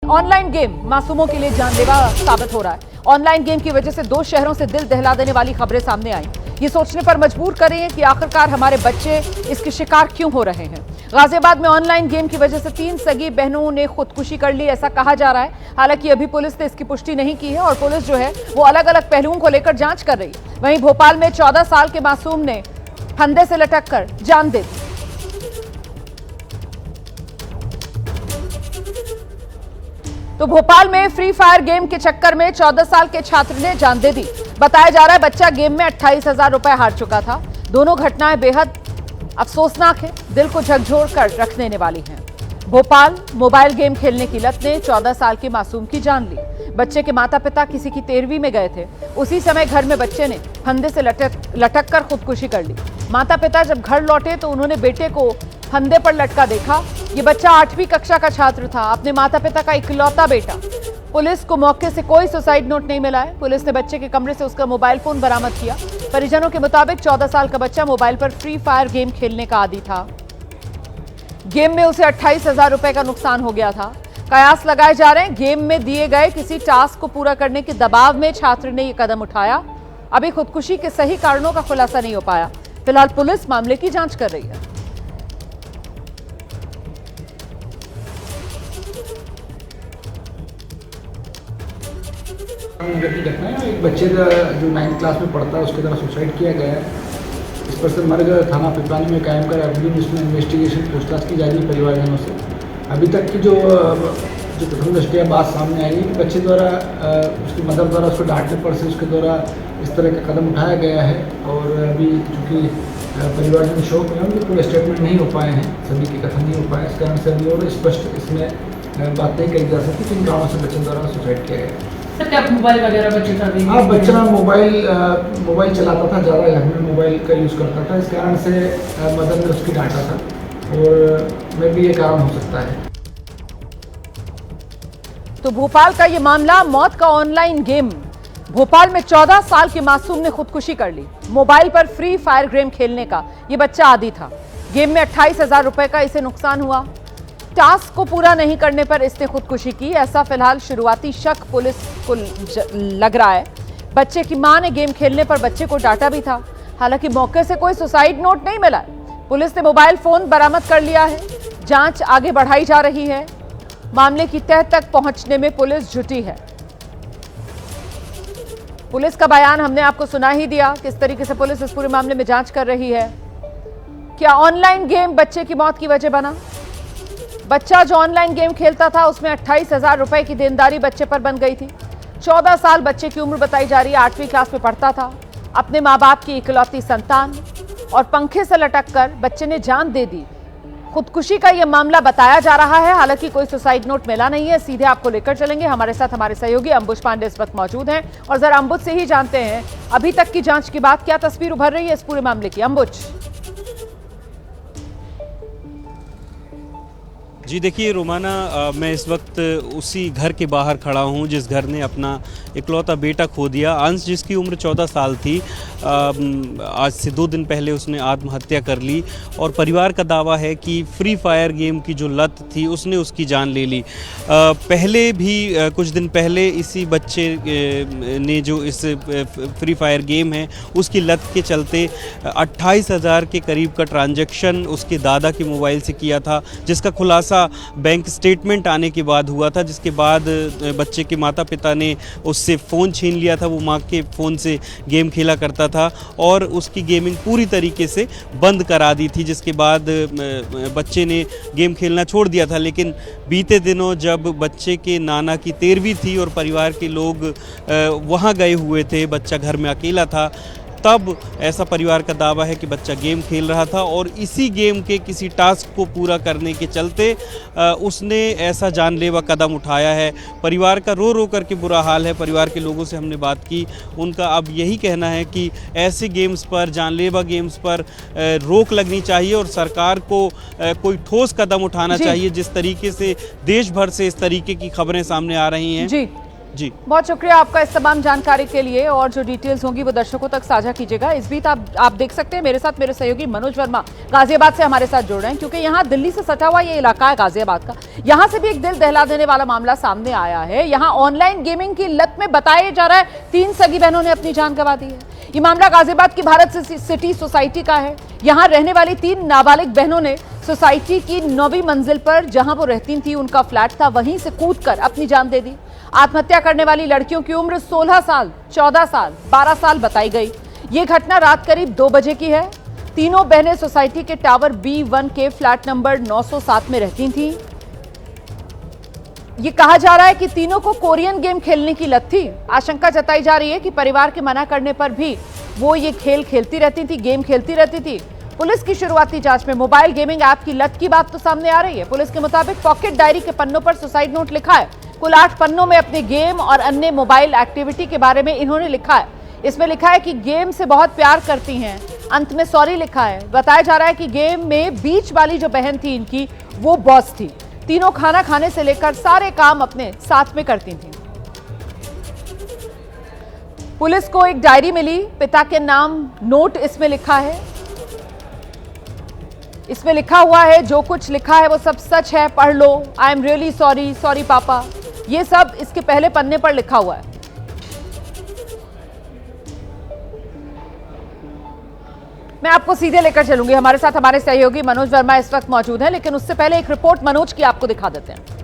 Online game मासूमों के लिए जानलेवा साबित हो रहा है। ऑनलाइन गेम की वजह से 2 शहरों से दिल दहला देने वाली खबरें सामने आई। ये सोचने पर मजबूर कर रही है कि आखिरकार हमारे बच्चे इसके शिकार क्यों हो रहे हैं। गाजियाबाद में ऑनलाइन गेम की वजह से 3 सगी बहनों ने खुदकुशी कर ली, ऐसा कहा जा रहा है। हालांकि अभी पुलिस ने इसकी पुष्टि नहीं की है और पुलिस जो है वो अलग अलग पहलुओं को लेकर जांच कर रही है। वहीं भोपाल में 14 साल के मासूम ने फंदे से लटक कर जान दे दी। तो भोपाल में फ्री फायर गेम के चक्कर में 14 साल के छात्र ने जान दे दी। बताया जा रहा है बच्चा गेम में 28,000 रुपए हार चुका था। दोनों घटनाएं बेहद अफसोसनाक है, दिल को झकझोर कर रख देने वाली हैं। भोपाल मोबाइल गेम खेलने की लत ने 14 साल के मासूम की जान ली। बच्चे के माता पिता किसी की 13वीं में गए थे। उसी समय घर में बच्चे ने फंदे से लटक कर खुदकुशी कर ली। माता पिता जब घर लौटे तो उन्होंने बेटे को फंदे पर लटका देखा। ये बच्चा 8वीं कक्षा का छात्र था, अपने माता पिता का इकलौता बेटा। पुलिस को मौके से कोई सुसाइड नोट नहीं मिला है। पुलिस ने बच्चे के कमरे से उसका मोबाइल फोन बरामद किया। परिजनों के मुताबिक 14 साल का बच्चा मोबाइल पर फ्री फायर गेम खेलने का आदी था। गेम में उसे 28,000 रुपए का नुकसान हो गया था। कयास लगाए जा रहे हैं गेम में दिए गए किसी टास्क को पूरा करने के दबाव में छात्र ने यह कदम उठाया। अभी खुदकुशी के सही कारणों का खुलासा नहीं हो पाया। फिलहाल पुलिस मामले की जांच कर रही है। घटना है, एक बच्चे का जो 9th क्लास में पढ़ता है उसके द्वारा सुसाइड किया गया है। इस पर से मर्ग थाना पिपरानी में कायम कर अभी इसमें इन्वेस्टिगेशन पूछताछ की जा रही है परिवारजनों से। अभी तक की जो प्रथम दृष्टया बात सामने आई है, बच्चे द्वारा उसकी मदर द्वारा उसको डांटने पर से उसके द्वारा इस तरह का कदम उठाया गया है। और अभी चूँकि परिवारजन शोक में उनके पूरे स्टेटमेंट नहीं हो पाए हैं, सभी के कथन नहीं हो पाए, इस कारण से अभी और स्पष्ट इसमें बात नहीं कही जा सकती किन कारणों से बच्चे द्वारा सुसाइड किया गया। क्या मोबाइल वगैरह बच्चे का भी? हाँ, बच्चा मोबाइल चलाता था, ज़्यादा घर में मोबाइल का यूज़ करता था। इस कारण से मदर ने उसकी डांटा था और में भी ये कारण हो सकता है। तो भोपाल का ये मामला मौत का ऑनलाइन गेम। भोपाल में 14 साल के मासूम ने खुदकुशी कर ली। मोबाइल पर फ्री फायर गेम खेलने का ये बच्चा आदी था। गेम में 28,000 रुपए का इसे नुकसान हुआ। टास्क को पूरा नहीं करने पर इसने खुदकुशी की, ऐसा फिलहाल शुरुआती शक पुलिस को लग रहा है। बच्चे की मां ने गेम खेलने पर बच्चे को डांटा भी था। हालांकि मौके से कोई सुसाइड नोट नहीं मिला। पुलिस ने मोबाइल फोन बरामद कर लिया है। जांच आगे बढ़ाई जा रही है। मामले की तह तक पहुंचने में पुलिस जुटी है। पुलिस का बयान हमने आपको सुना ही दिया, किस तरीके से पुलिस इस पूरे मामले में जांच कर रही है। क्या ऑनलाइन गेम बच्चे की मौत की वजह बना? बच्चा जो ऑनलाइन गेम खेलता था उसमें 28,000 रुपए की देनदारी बच्चे पर बन गई थी। 14 साल बच्चे की उम्र बताई जा रही है, 8वीं क्लास में पढ़ता था। अपने माँ बाप की इकलौती संतान और पंखे से लटक कर बच्चे ने जान दे दी। खुदकुशी का यह मामला बताया जा रहा है। हालांकि कोई सुसाइड नोट मिला नहीं है। सीधे आपको लेकर चलेंगे, हमारे साथ हमारे सहयोगी अंबुज पांडे इस वक्त मौजूद हैं और जरा अंबुज से ही जानते हैं अभी तक की जांच के बाद क्या तस्वीर उभर रही है इस पूरे मामले की। अंबुज जी देखिए रोमाना, मैं इस वक्त उसी घर के बाहर खड़ा हूं जिस घर ने अपना इकलौता बेटा खो दिया। अंश, जिसकी उम्र 14 साल थी, आज से 2 दिन पहले उसने आत्महत्या कर ली और परिवार का दावा है कि फ्री फायर गेम की जो लत थी उसने उसकी जान ले ली। पहले भी कुछ दिन पहले इसी बच्चे ने जो इस फ्री फायर गेम है उसकी लत के चलते 28,000 के करीब का ट्रांजैक्शन उसके दादा के मोबाइल से किया था, जिसका खुलासा बैंक स्टेटमेंट आने के बाद हुआ था। जिसके बाद बच्चे के माता पिता ने उससे फ़ोन छीन लिया था। वो माँ के फ़ोन से गेम खेला करता था और उसकी गेमिंग पूरी तरीके से बंद करा दी थी। जिसके बाद बच्चे ने गेम खेलना छोड़ दिया था। लेकिन बीते दिनों जब बच्चे के नाना की 13वीं थी और परिवार के लोग वहाँ गए हुए थे, बच्चा घर में अकेला था, तब ऐसा परिवार का दावा है कि बच्चा गेम खेल रहा था और इसी गेम के किसी टास्क को पूरा करने के चलते उसने ऐसा जानलेवा कदम उठाया है। परिवार का रो रो करके बुरा हाल है। परिवार के लोगों से हमने बात की, उनका अब यही कहना है कि ऐसे गेम्स पर, जानलेवा गेम्स पर रोक लगनी चाहिए और सरकार को कोई ठोस कदम उठाना चाहिए। जिस तरीके से देश भर से इस तरीके की खबरें सामने आ रही हैं। जी जी बहुत शुक्रिया आपका इस तमाम जानकारी के लिए, और जो डिटेल्स होंगी वो दर्शकों तक साझा कीजिएगा। इस बीच आप देख सकते हैं मेरे साथ मेरे सहयोगी मनोज वर्मा गाजियाबाद से हमारे साथ जुड़ रहे हैं, क्योंकि यहाँ दिल्ली से सटा हुआ ये इलाका है गाजियाबाद का। यहाँ से भी एक दिल दहला देने वाला मामला सामने आया है। यहाँ ऑनलाइन गेमिंग की लत में बताया जा रहा है 3 सगी बहनों ने अपनी जान गंवा दी है। ये मामला गाजियाबाद की भारत सिटी सोसाइटी का है। यहाँ रहने वाली 3 नाबालिग बहनों ने सोसाइटी की 9वीं मंजिल पर जहां वो रहती थी, उनका फ्लैट था, वहीं से कूदकर अपनी जान दे दी। आत्महत्या करने वाली लड़कियों की उम्र 16 साल, 14 साल, 12 साल बताई गई। ये घटना रात करीब 2 बजे की है। तीनों बहनें सोसाइटी के टावर B1 के फ्लैट नंबर 907 में रहती थीं। ये कहा जा रहा है कि तीनों को कोरियन गेम खेलने की लत थी। आशंका जताई जा रही है कि परिवार के मना करने पर भी वो ये खेल खेलती रहती थी, गेम खेलती रहती थी। पुलिस की शुरुआती जांच में मोबाइल गेमिंग ऐप की लत की बात तो सामने आ रही है। पुलिस के मुताबिक पॉकेट डायरी के पन्नों पर सुसाइड नोट लिखा है। कुल 8 पन्नों में अपने गेम और अन्य मोबाइल एक्टिविटी के बारे में इन्होंने लिखा है। इसमें लिखा है कि गेम से बहुत प्यार करती हैं। अंत में सॉरी लिखा है। बताया जा रहा है कि गेम में बीच वाली जो बहन थी इनकी, वो बॉस थी। तीनों खाना खाने से लेकर सारे काम अपने साथ में करती थी। पुलिस को एक डायरी मिली, पिता के नाम नोट इसमें लिखा है। इसमें लिखा हुआ है जो कुछ लिखा है वो सब सच है, पढ़ लो। I am really sorry, sorry papa, ये सब इसके पहले पन्ने पर लिखा हुआ है। मैं आपको सीधे लेकर चलूंगी। हमारे साथ हमारे सहयोगी मनोज वर्मा इस वक्त मौजूद हैं, लेकिन उससे पहले एक रिपोर्ट मनोज की आपको दिखा देते हैं।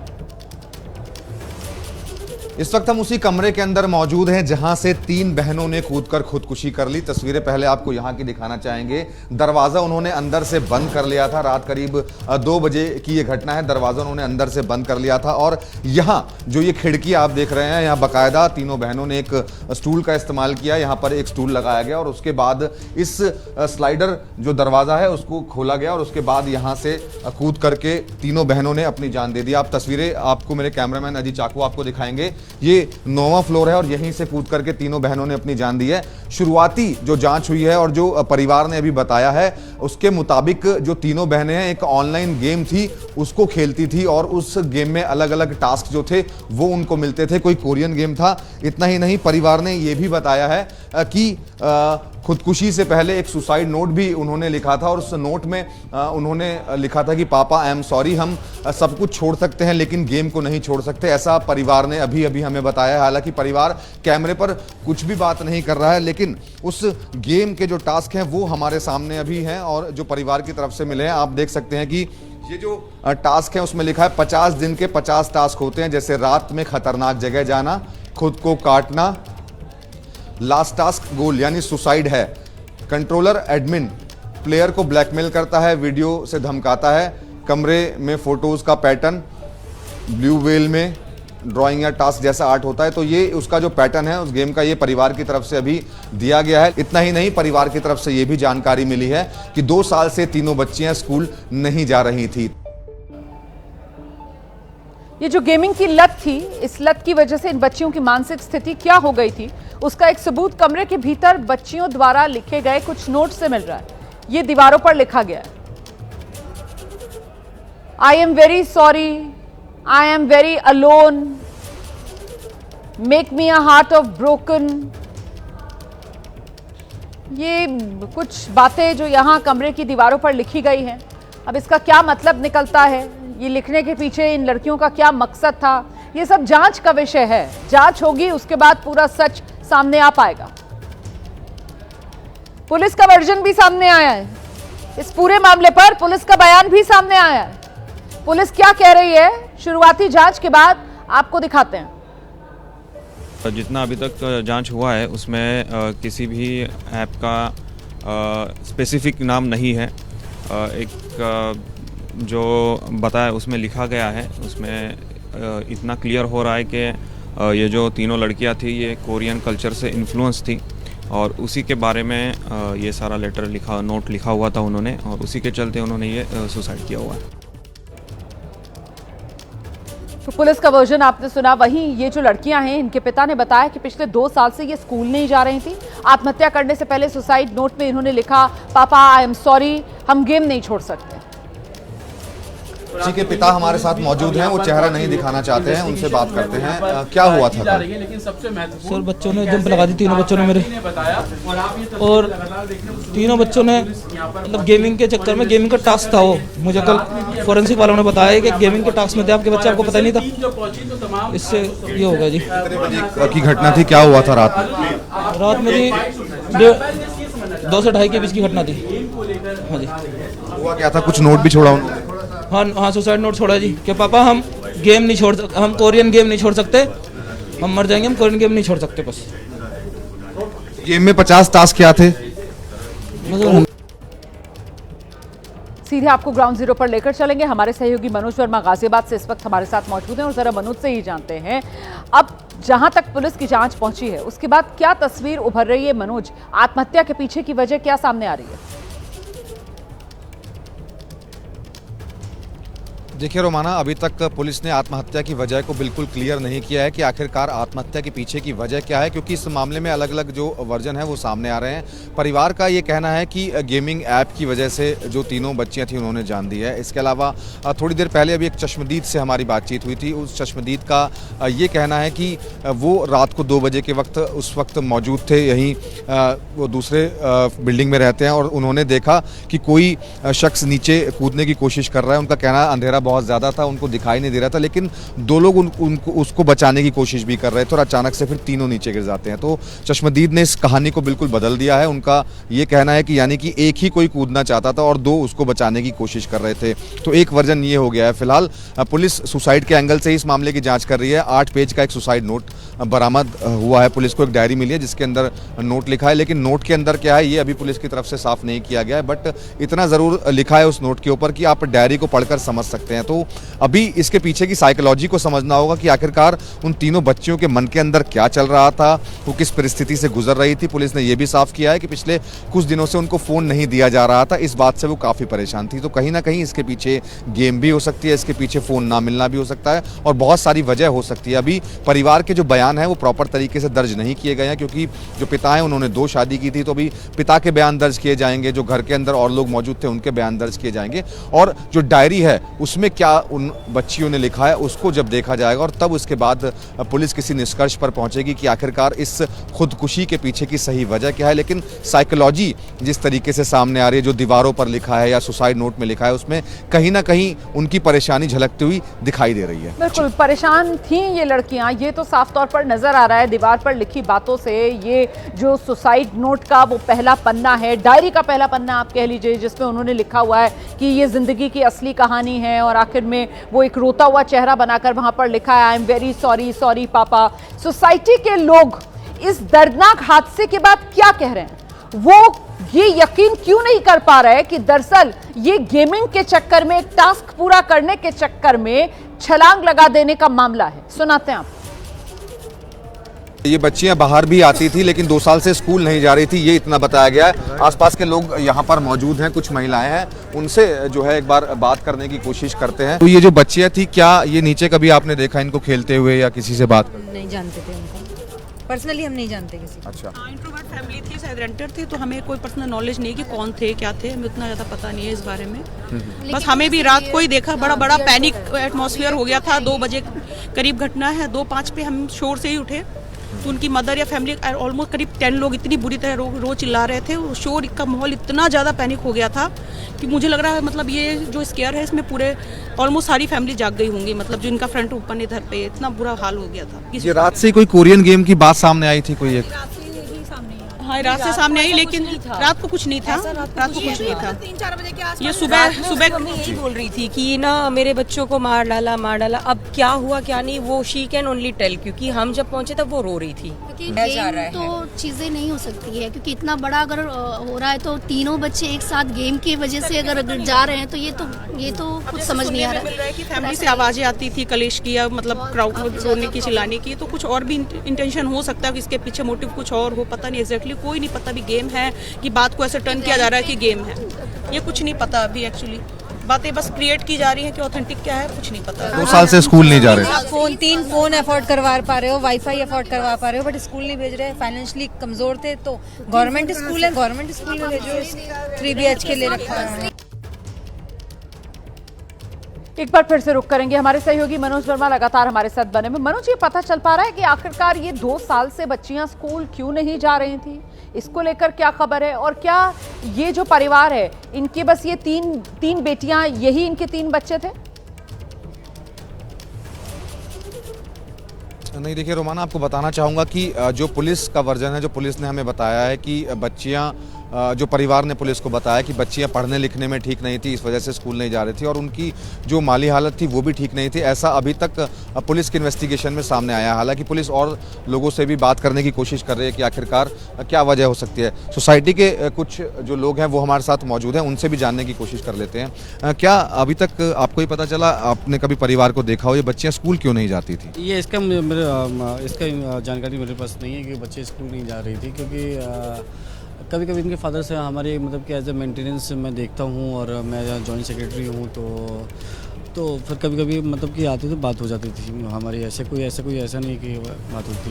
इस वक्त हम उसी कमरे के अंदर मौजूद हैं जहां से 3 बहनों ने कूदकर खुदकुशी कर ली। तस्वीरें पहले आपको यहां की दिखाना चाहेंगे। दरवाजा उन्होंने अंदर से बंद कर लिया था। रात करीब 2 बजे की ये घटना है। दरवाजा उन्होंने अंदर से बंद कर लिया था और यहां जो ये खिड़की आप देख रहे हैं, यहां बाकायदा तीनों बहनों ने एक स्टूल का इस्तेमाल किया। यहां पर एक स्टूल लगाया गया और उसके बाद इस स्लाइडर जो दरवाजा है उसको खोला गया और उसके बाद यहां से कूद करके तीनों बहनों ने अपनी जान दे दी। आप तस्वीरें आपको मेरे कैमरामैन अजीत चाकू आपको दिखाएंगे। ये 9वां फ्लोर है और यहीं से कूद करके तीनों बहनों ने अपनी जान दी है। शुरुआती जो जांच हुई है और जो परिवार ने अभी बताया है उसके मुताबिक जो तीनों बहनें हैं, एक ऑनलाइन गेम थी उसको खेलती थी और उस गेम में अलग अलग टास्क जो थे वो उनको मिलते थे। कोई कोरियन गेम था। इतना ही नहीं, परिवार ने ये भी बताया है कि खुदकुशी से पहले एक सुसाइड नोट भी उन्होंने लिखा था और उस नोट में उन्होंने लिखा था कि पापा आई एम सॉरी, हम सब कुछ छोड़ सकते हैं लेकिन गेम को नहीं छोड़ सकते। ऐसा परिवार ने अभी अभी हमें बताया है। हालांकि परिवार कैमरे पर कुछ भी बात नहीं कर रहा है, लेकिन उस गेम के जो टास्क हैं वो हमारे सामने अभी हैं और जो परिवार की तरफ से मिले हैं। आप देख सकते हैं कि ये जो टास्क है उसमें लिखा है 50 दिन के 50 टास्क होते हैं, जैसे रात में खतरनाक जगह जाना, खुद को काटना, लास्ट टास्क गोल यानी सुसाइड है, कंट्रोलर एडमिन प्लेयर को ब्लैकमेल करता है, वीडियो से धमकाता है, कमरे में फोटोज का पैटर्न, ब्लू वेल में ड्राइंग या टास्क जैसा आर्ट होता है। तो ये उसका जो पैटर्न है उस गेम का, ये परिवार की तरफ से अभी दिया गया है। इतना ही नहीं, परिवार की तरफ से ये भी जानकारी मिली है कि 2 साल से तीनों बच्चियां स्कूल नहीं जा रही थी। ये जो गेमिंग की लत थी, इस लत की वजह से इन बच्चियों की मानसिक स्थिति क्या हो गई थी, उसका एक सबूत कमरे के भीतर बच्चियों द्वारा लिखे गए कुछ नोट से मिल रहा है। ये दीवारों पर लिखा गया है, I am very sorry, I am very alone, make me a heart of broken. ये कुछ बातें जो यहां कमरे की दीवारों पर लिखी गई हैं। अब इसका क्या मतलब निकलता है, ये लिखने के पीछे इन लड़कियों का क्या मकसद था, ये सब जांच का विषय है। जांच होगी, उसके बाद पूरा सच सामने आ पाएगा। पुलिस का वर्जन भी सामने आया है। इस पूरे मामले पर पुलिस का बयान भी सामने आया है। पुलिस क्या कह रही है, शुरुआती जांच के बाद आपको दिखाते हैं। जितना अभी तक जांच हुआ है उसमें किसी भी ऐप का स्पेसिफिक नाम नहीं है। एक जो बताया उसमें लिखा गया है, उसमें इतना क्लियर हो रहा है कि ये जो तीनों लड़कियां थी ये कोरियन कल्चर से इन्फ्लुएंस थी और उसी के बारे में ये सारा नोट लिखा हुआ था उन्होंने, और उसी के चलते उन्होंने ये सुसाइड किया हुआ है। तो पुलिस का वर्जन आपने सुना। वहीं ये जो लड़कियां हैं, इनके पिता ने बताया कि पिछले 2 साल से ये स्कूल नहीं जा रही थी। आत्महत्या करने से पहले सुसाइड नोट में इन्होंने लिखा, पापा आई एम सॉरी, हम गेम नहीं छोड़ सकते। बच्ची के पिता हमारे साथ मौजूद हैं, वो चेहरा नहीं दिखाना चाहते हैं, उनसे बात करते हैं। क्या हुआ था कल? सर बच्चों ने जंप लगा दी, तीनों बच्चों ने मेरे, और तीनों बच्चों ने मतलब गेमिंग के चक्कर में, गेमिंग का टास्क था वो, मुझे कल फॉरेंसिक वालों ने बताया कि गेमिंग के टास्क में थे आपके बच्चे, आपको पता नहीं था, इससे ये हो गया जी। कितने बजे की घटना थी, क्या हुआ था रात में? रात में जी 2 से 2:30 के बीच की घटना थी। हाँ जी। हुआ क्या था, कुछ नोट भी छोड़ा उन्होंने? हाँ सुसाइड नोट छोड़ा जी कि पापा हम गेम नहीं छोड़ सकते, हम कोरियन गेम नहीं छोड़ सकते, हम मर जाएंगे, हम कोरियन गेम नहीं छोड़ सकते। बस गेम में 50 टास्क क्या थे? मतलब सीधे आपको ग्राउंड जीरो पर लेकर चलेंगे। हमारे सहयोगी मनोज वर्मा गाजियाबाद से इस वक्त हमारे साथ मौजूद हैं और जरा मनोज से ही जानते हैं अब जहां तक पुलिस की जांच पहुंची है उसके बाद क्या तस्वीर उभर रही है। मनोज, आत्महत्या के पीछे की वजह क्या सामने आ रही है? देखिए रोमाना, अभी तक पुलिस ने आत्महत्या की वजह को बिल्कुल क्लियर नहीं किया है कि आखिरकार आत्महत्या के पीछे की वजह क्या है, क्योंकि इस मामले में अलग अलग जो वर्जन है वो सामने आ रहे हैं। परिवार का ये कहना है कि गेमिंग ऐप की वजह से जो तीनों बच्चियां थी उन्होंने जान दी है। इसके अलावा थोड़ी देर पहले अभी एक चश्मदीद से हमारी बातचीत हुई थी, उस चश्मदीद का ये कहना है कि वो रात को 2 बजे के वक्त उस वक्त मौजूद थे यहीं, वो दूसरे बिल्डिंग में रहते हैं और उन्होंने देखा कि कोई शख्स नीचे कूदने की कोशिश कर रहा है। उनका कहना अंधेरा बहुत ज़्यादा था, उनको दिखाई नहीं दे रहा था, लेकिन 2 लोग उनको उसको बचाने की कोशिश भी कर रहे थे और अचानक से फिर तीनों नीचे गिर जाते हैं। तो चश्मदीद ने इस कहानी को बिल्कुल बदल दिया है। उनका ये कहना है कि यानी कि एक ही कोई कूदना चाहता था और 2 उसको बचाने की कोशिश कर रहे थे। तो एक वर्जन ये हो गया है। फिलहाल पुलिस सुसाइड के एंगल से इस मामले की जाँच कर रही है। 8 पेज का एक सुसाइड नोट बरामद हुआ है। पुलिस को एक डायरी मिली है जिसके अंदर नोट लिखा है, लेकिन नोट के अंदर क्या है ये अभी पुलिस की तरफ से साफ नहीं किया गया है। बट इतना ज़रूर लिखा है उस नोट के ऊपर कि आप डायरी को पढ़कर समझ सकते हैं। तो अभी इसके पीछे की साइकोलॉजी को समझना होगा कि आखिरकार उन तीनों बच्चियों के मन के अंदर क्या चल रहा था, वो किस परिस्थिति से गुजर रही थी। पुलिस ने यह भी साफ किया है कि पिछले कुछ दिनों से उनको फ़ोन नहीं दिया जा रहा था, इस बात से वो काफ़ी परेशान थी। तो कहीं ना कहीं इसके पीछे गेम भी हो सकती है, इसके पीछे फ़ोन ना मिलना भी हो सकता है और बहुत सारी वजह हो सकती है। अभी परिवार के जो बयान हैं वो प्रॉपर तरीके से दर्ज नहीं किए गए हैं, क्योंकि जो पिता हैं उन्होंने 2 शादी की थी, तो अभी पिता के बयान दर्ज किए जाएंगे, जो घर के अंदर और लोग मौजूद थे उनके बयान दर्ज किए जाएंगे और जो डायरी है उसमें क्या उन बच्चियों ने लिखा है उसको जब देखा जाएगा और तब उसके बाद पुलिस किसी निष्कर्ष पर पहुंचेगी कि आखिरकार इस खुदकुशी के पीछे की सही वजह क्या है। लेकिन साइकोलॉजी जिस तरीके से सामने आ रही है, जो दीवारों पर लिखा है या सुसाइड नोट में लिखा है, उसमें कहीं ना कहीं उनकी परेशानी झलकती हुई दिखाई दे रही है। बिल्कुल परेशान थी ये लड़कियां, ये तो साफ तौर पर नजर आ रहा है दीवार पर लिखी बातों से। ये जो सुसाइड नोट का वो पहला पन्ना है, डायरी का पहला पन्ना आप कह लीजिए, जिसमें उन्होंने लिखा हुआ है कि ये जिंदगी की असली कहानी है और आखिर में वो एक रोता हुआ चेहरा बनाकर वहां पर लिखा है, I am very sorry, sorry पापा। सोसाइटी के लोग इस दर्दनाक हादसे के बाद क्या कह रहे हैं, वो ये यकीन क्यों नहीं कर पा रहे कि दरअसल ये गेमिंग के चक्कर में, एक टास्क पूरा करने के चक्कर में छलांग लगा देने का मामला है। सुनाते हैं आप। ये बच्चियां बाहर भी आती थी लेकिन 2 साल से स्कूल नहीं जा रही थी, ये इतना बताया गया है। आसपास के लोग यहाँ पर मौजूद हैं, कुछ महिलाएं हैं, उनसे जो है एक बार बात करने की कोशिश करते हैं। तो ये जो बच्चियां थी, क्या ये नीचे कभी आपने देखा इनको खेलते हुए या किसी से बात करते? नहीं जानते थे उनको, पर्सनली हम नहीं जानते किसी को। अच्छा, इंट्रोवर्ट फैमिली थी, शायद रेंटर थे, तो हमें कोई पर्सनल नॉलेज नहीं कि कौन थे क्या थे, हमें उतना ज़्यादा पता नहीं है इस बारे में। बस हमें भी रात को ही देखा, बड़ा बड़ा पैनिक एटमॉस्फेयर हो गया था। 2 बजे करीब घटना है, 2:05 पे हम शोर से ही उठे, तो उनकी मदर या फैमिली ऑलमोस्ट करीब 10 लोग इतनी बुरी तरह रो चिल्ला रहे थे। शोर का माहौल इतना ज़्यादा पैनिक हो गया था कि मुझे लग रहा है मतलब ये जो स्केयर है इसमें पूरे ऑलमोस्ट सारी फैमिली जाग गई होंगी, मतलब जो इनका फ्रंट ओपन इधर पे, इतना बुरा हाल हो गया था। ये रात से कोई कोरियन गेम की बात सामने आई थी कोई एक? हाँ, रात से सामने आई, लेकिन रात को कुछ नहीं था, रात को कुछ नहीं था। 3-4 बजे के आसपास ये सुबह मम्मी यही बोल रही थी कि ना मेरे बच्चों को मार डाला। अब क्या हुआ क्या नहीं वो शी कैन ओनली टेल, क्योंकि हम जब पहुंचे तब वो रो रही थी। गेम तो चीजें नहीं हो सकती है, क्योंकि इतना बड़ा अगर हो रहा है तो तीनों बच्चे एक साथ गेम की वजह से अगर जा रहे हैं तो ये तो कुछ समझ नहीं आ रहा है कि फैमिली से आवाजें आती थी कलेश की या मतलब क्राउड रोने की, चिल्लाने की, तो कुछ और भी इंटेंशन हो सकता है कि इसके पीछे मोटिव कुछ और हो, पता नहीं एग्जैक्टली, कोई नहीं पता। भी गेम है कि बात को ऐसे टर्न किया जा रहा है कि गेम है, ये कुछ नहीं पता अभी। एक्चुअली बातें बस क्रिएट की जा रही है कि ऑथेंटिक क्या है, कुछ नहीं पता। 2 साल से स्कूल नहीं जा रहे, 3 फोन अफोर्ड करवा पा रहे हो, वाईफाई अफोर्ड करवा पा रहे हो, बट स्कूल नहीं भेज रहे। फाइनेंशियली कमजोर थे तो गवर्नमेंट स्कूल है, गवर्नमेंट स्कूल में भेजो। 3 BHK ले रखा है। एक बार फिर से रुक करेंगे, हमारे सहयोगी मनोज वर्मा लगातार हमारे साथ बने हुए। मनोज, ये पता चल पा रहा है कि आखिरकार ये 2 साल से बच्चियां स्कूल क्यों नहीं जा रही थी? इसको लेकर क्या खबर है? और क्या ये जो परिवार है इनके बस ये तीन बेटियां, यही इनके 3 बच्चे थे? नहीं, देखिए रोमाना, आपको बताना चाहूँगा कि जो पुलिस का वर्जन है, जो पुलिस ने हमें बताया है कि बच्चियाँ, जो परिवार ने पुलिस को बताया कि बच्चियाँ पढ़ने लिखने में ठीक नहीं थी, इस वजह से स्कूल नहीं जा रही थी और उनकी जो माली हालत थी वो भी ठीक नहीं थी। ऐसा अभी तक पुलिस की इन्वेस्टिगेशन में सामने आया। हालांकि पुलिस और लोगों से भी बात करने की कोशिश कर रही है कि आखिरकार क्या वजह हो सकती है। सोसाइटी के कुछ जो लोग हैं वो हमारे साथ मौजूद हैं, उनसे भी जानने की कोशिश कर लेते हैं। क्या अभी तक आपको ही पता चला, आपने कभी परिवार को देखा हो, ये बच्चियाँ स्कूल क्यों नहीं जाती थी? ये इसका जानकारी मेरे पास नहीं है कि बच्चे स्कूल नहीं जा रही थी, क्योंकि कभी कभी इनके फादर से हमारे मतलब कि एज ए मेंटेनेंस मैं देखता हूँ और मैं जॉइंट सेक्रेटरी हूँ, तो फिर कभी कभी मतलब कि आती तो बात हो जाती थी हमारी। ऐसा नहीं कि बात होती।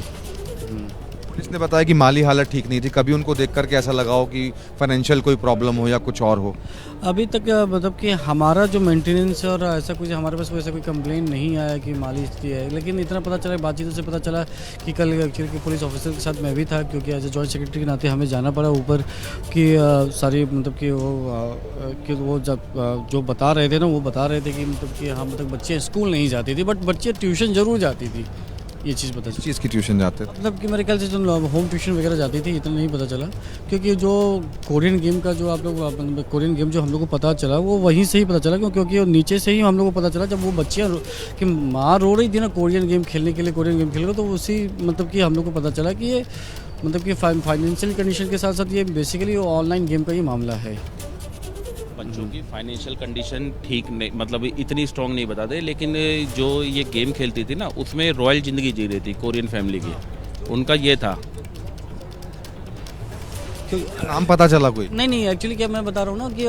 पुलिस ने बताया कि माली हालत ठीक नहीं थी। कभी उनको देख करके ऐसा लगा हो कि फाइनेंशियल कोई प्रॉब्लम हो या कुछ और हो? अभी तक मतलब कि हमारा जो मेंटेनेंस और ऐसा कुछ हमारे पास वैसा कोई कंप्लेंट नहीं आया कि माली स्थिति है। लेकिन इतना पता चला, बातचीत से पता चला कि कल एक्चुअली कि पुलिस ऑफिसर के साथ मैं भी था, क्योंकि एज ए जॉइंट सेक्रेटरी के नाते हमें जाना पड़ा ऊपर कि सारी मतलब कि वो जब जो बता रहे थे ना, वो बता रहे थे कि मतलब कि हाँ, मतलब बच्चे स्कूल नहीं जाती थी, बट बच्चे ट्यूशन ज़रूर जाती थी। ये चीज़ पता चली। चीज़ की ट्यूशन जाते थे? मतलब कि मेरे ख्याल से जो होम ट्यूशन वगैरह जाती थी, इतना नहीं पता चला, क्योंकि जो कोरियन गेम का जो आप लोग कोरियन गेम जो हम लोग को पता चला वो वहीं से ही पता चला, क्योंकि नीचे से ही हम लोग को पता चला जब वो बच्चियाँ कि माँ रो रही थी ना कोरियन गेम खेलने के लिए, कोरियन गेम खेल रहे, तो उसी मतलब कि हम लोग को पता चला कि ये मतलब कि फाइनेंशियल कंडीशन के साथ साथ ये बेसिकली ऑनलाइन गेम का ही मामला है। बच्चों की फाइनेंशियल कंडीशन ठीक नहीं, मतलब इतनी स्ट्रांग नहीं बताते, लेकिन जो ये गेम खेलती थी ना, उसमें रॉयल ज़िंदगी जी रही थी कोरियन फैमिली की, उनका ये था। नाम पता चला कोई? नहीं, एक्चुअली क्या मैं बता रहा हूँ ना कि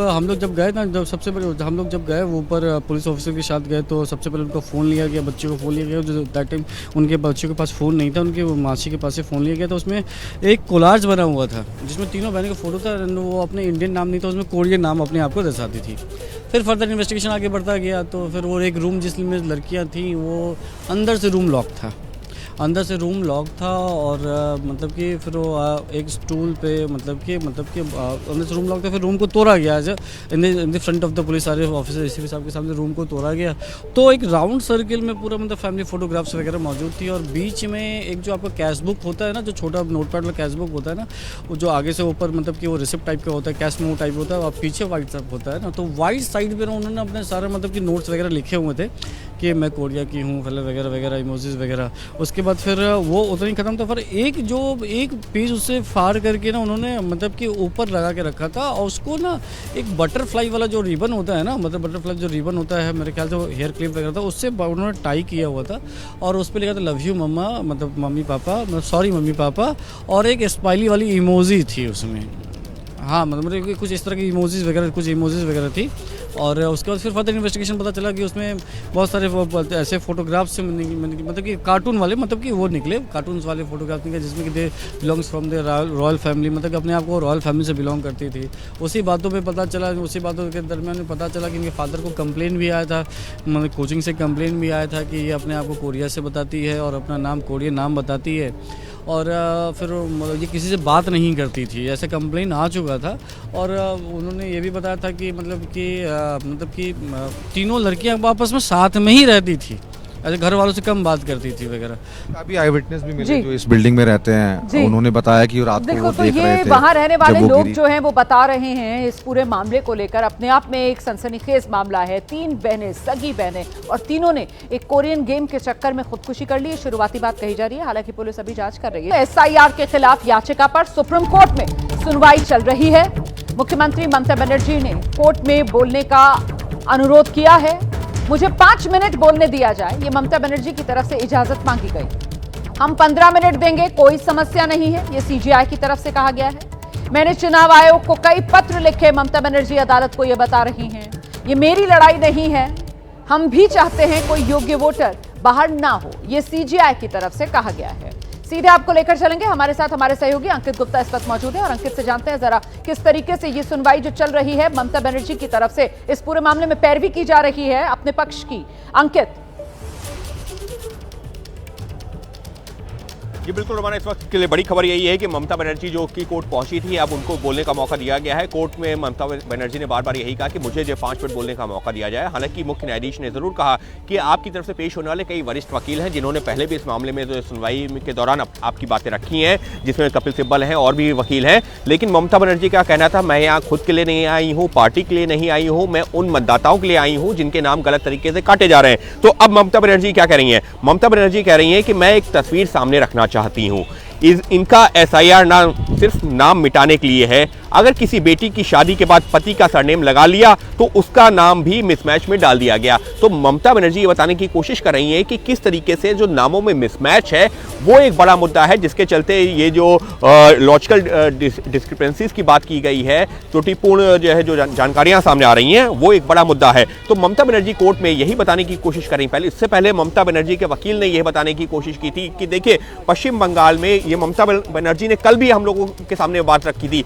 हम लोग जब गए ना, जब सबसे पहले हम लोग जब गए वो ऊपर पुलिस ऑफिसर के साथ गए, तो सबसे पहले उनको फ़ोन लिया गया, बच्चे को फ़ोन लिया गया। जो दैट टाइम उनके बच्चों के पास फ़ोन नहीं था, उनके मासी के पास से फ़ोन लिया गया। तो उसमें एक कोलाज बना हुआ था जिसमें तीनों बहनों का फ़ोटो था, वो अपने इंडियन नाम नहीं था, उसमें कोरियन नाम अपने आप को दर्शाती थी। फिर फर्दर इन्वेस्टिगेशन आगे बढ़ता गया, तो फिर वो एक रूम जिसमें लड़कियाँ थीं, वो अंदर से रूम लॉक था और मतलब कि फिर वो एक स्टूल पे मतलब कि अंदर से रूम लॉक था। फिर रूम को तोड़ा गया in the front of the police, सारे ऑफिसर एसीपी साहब के सामने रूम को तोड़ा गया। तो एक राउंड सर्किल में पूरा मतलब फैमिली फोटोग्राफ्स वगैरह मौजूद थी, और बीच में एक जो आपका कैश बुक होता है ना, जो छोटा नोटपैड वाला कैश बुक होता है ना, वो जो आगे से ऊपर मतलब कि वो रिसिप्ट टाइप का होता है, कैश मेमो टाइप होता है, और पीछे वाइट सब होता है ना। तो वाइट साइड पर उन्होंने अपने सारे मतलब कि नोट्स वगैरह लिखे हुए थे कि मैं कोरिया की हूँ, वगैरह वगैरह इमोजीज वगैरह। उसके बाद फिर वो उतना ही ख़त्म था, फिर एक पेज उससे फाड़ करके ना उन्होंने मतलब कि ऊपर लगा के रखा था, और उसको ना एक बटरफ्लाई वाला जो रिबन होता है ना, मतलब बटरफ्लाई जो रिबन होता है, मेरे ख्याल से वो हेयर क्लिप वगैरह था, उससे उन्होंने टाई किया हुआ था, और उस पर लिखा था लव यू मम्मा, मतलब mummy papa, sorry mummy papa, और एक स्माइली वाली इमोजी थी उसमें। हाँ, मतलब कुछ इस तरह की इमोजीज वगैरह थी। और उसके बाद फिर फर्दर इन्वेस्टिगेशन पता चला कि उसमें बहुत सारे ऐसे फोटोग्राफ्स मतलब कि कार्टून वाले मतलब कि वो निकले, कार्टून्स वाले फोटोग्राफ्स निकले, जिसमें कि दे belongs from the royal family, मतलब कि अपने आप को रॉयल फैमिली से बिलोंग करती थी। उसी बातों के दरमियान पता चला कि इनके फादर को कंप्लेन भी आया था, मतलब कोचिंग से कंप्लेन भी आया था कि ये अपने आप को कोरिया से बताती है और अपना नाम कोरियन नाम बताती है, और फिर ये किसी से बात नहीं करती थी, ऐसे कंप्लेन आ चुका था। और उन्होंने ये भी बताया था कि मतलब कि तीनों लड़कियां आपस में साथ में ही रहती थी, ऐसे घर वालों से कम बात करती थी वगैरह। अभी आई विटनेस भी मिले जो इस बिल्डिंग में रहते हैं, उन्होंने बताया कि रात को वो देख रहे थे। वहां रहने वाले लोग जो हैं वो बता रहे हैं इस पूरे मामले को लेकर, अपने आप में एक सनसनीखेज मामला है। 3 बहनें, सगी बहनें, और तीनों ने एक कोरियन गेम के चक्कर में खुदकुशी कर ली। शुरुआती बात कही जा रही है, हालांकि पुलिस अभी जांच कर रही है। SIR के खिलाफ याचिका पर सुप्रीम कोर्ट में सुनवाई चल रही है। मुख्यमंत्री ममता बनर्जी ने कोर्ट में बोलने का अनुरोध किया है। मुझे 5 मिनट बोलने दिया जाए, ये ममता बनर्जी की तरफ से इजाजत मांगी गई। हम 15 मिनट देंगे, कोई समस्या नहीं है, ये CGI की तरफ से कहा गया है। मैंने चुनाव आयोग को कई पत्र लिखे, ममता बनर्जी अदालत को यह बता रही हैं। ये मेरी लड़ाई नहीं है, हम भी चाहते हैं कोई योग्य वोटर बाहर ना हो, ये CGI की तरफ से कहा गया है। सीधे आपको लेकर चलेंगे, हमारे साथ हमारे सहयोगी अंकित गुप्ता इस वक्त मौजूद है और अंकित से जानते हैं जरा किस तरीके से ये सुनवाई जो चल रही है ममता बनर्जी की तरफ से इस पूरे मामले में पैरवी की जा रही है अपने पक्ष की। अंकित। जी बिल्कुल रोमाना, इस वक्त के लिए बड़ी खबर यही है कि ममता बनर्जी जो कि कोर्ट पहुंची थी, अब उनको बोलने का मौका दिया गया है। कोर्ट में ममता बनर्जी ने बार बार यही कहा कि मुझे जो 5 मिनट बोलने का मौका दिया जाए। हालांकि मुख्य न्यायाधीश ने जरूर कहा कि आपकी तरफ से पेश होने वाले कई वरिष्ठ वकील हैं जिन्होंने पहले भी इस मामले में जो सुनवाई के दौरान आपकी बातें रखी हैं, जिसमें कपिल सिब्बल हैं और भी वकील हैं। लेकिन ममता बनर्जी का कहना था मैं यहाँ खुद के लिए नहीं आई हूँ, पार्टी के लिए नहीं आई हूँ, मैं उन मतदाताओं के लिए आई हूँ जिनके नाम गलत तरीके से काटे जा रहे हैं। तो अब ममता बनर्जी क्या कह रही हैं? ममता बनर्जी कह रही हैं कि मैं एक तस्वीर सामने रखना चाहती हूँ। इनका एसआईआर ना सिर्फ नाम मिटाने के लिए है, अगर किसी बेटी की शादी के बाद पति का सरनेम लगा लिया तो उसका नाम भी मिसमैच में डाल दिया गया। तो ममता बनर्जी ये बताने की कोशिश कर रही है कि किस तरीके से जो नामों में मिसमैच है वो एक बड़ा मुद्दा है, जिसके चलते ये जो लॉजिकल डिस्क्रिपेंसीज की बात की गई है, त्रुटिपूर्ण जो है जो जानकारियां सामने आ रही हैं, वो एक बड़ा मुद्दा है। तो ममता बनर्जी कोर्ट में यही बताने की कोशिश कर रही है। इससे पहले ममता बनर्जी के वकील ने यह बताने की कोशिश की थी कि देखिए पश्चिम बंगाल में, ये ममता बनर्जी ने कल भी हम लोगों के सामने बात रखी थी।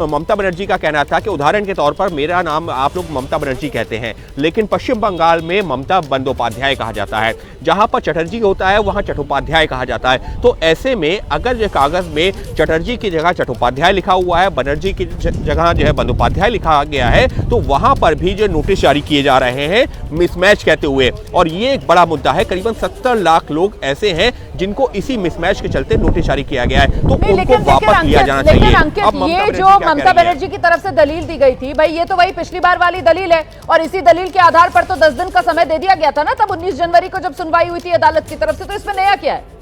ममता बनर्जी का कहना था कि उदाहरण के तौर पर मेरा नाम आप लोग ममता बनर्जी कहते हैं, लेकिन पश्चिम बंगाल में ममता बंदोपाध्याय कहा जाता है, जहां पर चटर्जी होता है वहां चट्टोपाध्याय कहा जाता है। तो ऐसे में अगर जो कागज में चटर्जी की जगह चट्टोपाध्याय लिखा हुआ है, बनर्जी की जगह जो है बंदोपाध्याय लिखा गया है, तो वहां पर भी जो नोटिस जारी किए जा रहे हैं मिसमैच कहते हुए, और ये एक बड़ा मुद्दा है। करीबन 70 लाख लोग ऐसे हैं जिनको इसी मिसमैच के चलते नोटिस जारी किया गया है, तो उनको वापस लिया जाना चाहिए। ये जो ममता बनर्जी की तरफ से दलील दी गई थी, भाई ये तो वही पिछली बार वाली दलील है, और इसी दलील के आधार पर तो 10 दिन का समय दे दिया गया था ना तब 19 जनवरी को जब सुनवाई हुई थी अदालत की तरफ से। तो इसमें नया क्या है?